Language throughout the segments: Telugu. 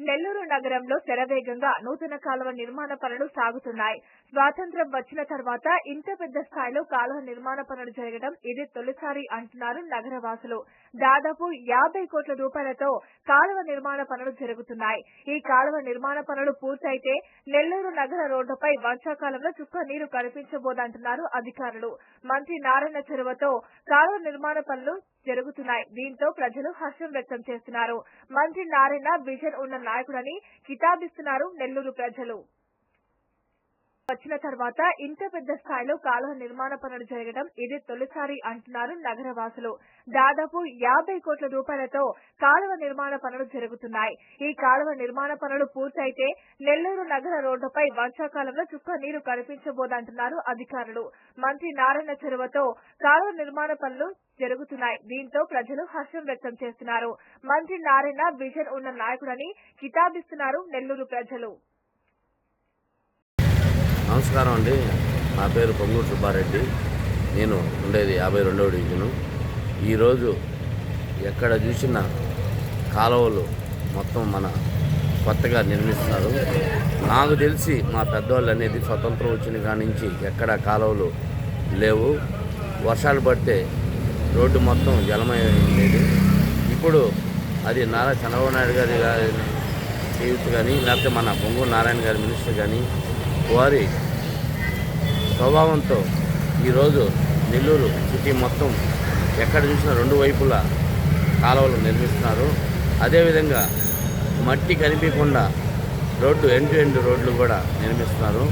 నెల్లూరు నగరంలో శరవేగంగా నూతన కాలువ నిర్మాణ పనులు సాగుతున్నాయి. స్వాతంత్ర్యం వచ్చిన తర్వాత ఇంత పెద్ద స్థాయిలో కాలువ నిర్మాణ పనులు జరగడం ఇది తొలిసారి అంటున్నారు నగరవాసులు. దాదాపు 50 కోట్ల రూపాయలతో కాలువ నిర్మాణ పనులు జరుగుతున్నాయి. ఈ కాలువ నిర్మాణ పనులు పూర్తయితే నెల్లూరు నగర రోడ్డుపై వర్షాకాలంలో చుక్క నీరు కనిపించబోదంటున్నారు అధికారులు. మంత్రి నారాయణ చొరవతో కాలువ నిర్మాణ పనులు జరుగుతున్నాయి. దీంతో ప్రజలు హర్షం వ్యక్తం చేస్తున్నారు. మంత్రి నారాయణ విజన్ ఉన్న నాయకుడని కితాబిస్తున్నారు నెల్లూరు ప్రజలు. వచ్చిన తర్వాత ఇంత పెద్ద స్థాయిలో కాలువ నిర్మాణ పనులు జరగడం ఇది తొలిసారి అంటున్నారు నగరవాసులు. దాదాపు 50 కోట్ల రూపాయలతో కాలువ నిర్మాణ పనులు జరుగుతున్నాయి. ఈ కాలువ నిర్మాణ పనులు పూర్తయితే నెల్లూరు నగర రోడ్డుపై వర్షాకాలంలో చుక్క నీరు కనిపించబోదంటున్నారు అధికారులు. మంత్రి నారాయణ చొరవతో కాలువ నిర్మాణ పనులు జరుగుతున్నాయి. దీంతో ప్రజలు హర్షం వ్యక్తం చేస్తున్నారు. మంత్రి నారాయణ విజన్ ఉన్న నాయకుడని కితాబిస్తున్నారు నెల్లూరు ప్రజలు. నమస్కారం అండి. నా పేరు పొంగూరు సుబ్బారెడ్డి. నేను ఉండేది 52వ డివిజను. ఈరోజు ఎక్కడ చూసినా కాలువలు మొత్తం మన కొత్తగా నిర్మిస్తున్నారు. నాకు తెలిసి మా పెద్దవాళ్ళు అనేది స్వతంత్రం వచ్చిన కాడి నుంచి ఎక్కడ కాలువలు లేవు. వర్షాలు పడితే రోడ్డు మొత్తం జలమయం ఉండేది. ఇప్పుడు అది నారా చంద్రబాబు నాయుడు గారి చేయూత కానీ లేకపోతే మన పొంగూరు నారాయణ గారి మినిస్టర్ కానీ వారి స్వభావంతో ఈరోజు నెల్లూరు సిటీ మొత్తం ఎక్కడ చూసినా 2 వైపులా కాలువలు నిర్మిస్తున్నారు. అదేవిధంగా మట్టి కనిపించకుండా రోడ్డు ఎండ్ రోడ్లు కూడా నిర్మిస్తున్నారు.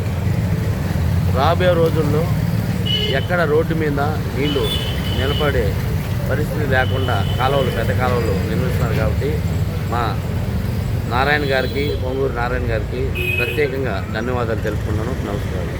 రాబోయే రోజుల్లో ఎక్కడ రోడ్డు మీద నీళ్లు నిలబడే పరిస్థితి లేకుండా కాలువలు పెద్ద కాలువలు నిర్మిస్తున్నారు. కాబట్టి మా నారాయణ గారికి పొంగూరు నారాయణ గారికి ప్రత్యేకంగా ధన్యవాదాలు తెలుపుకున్నాను. నమస్కారం.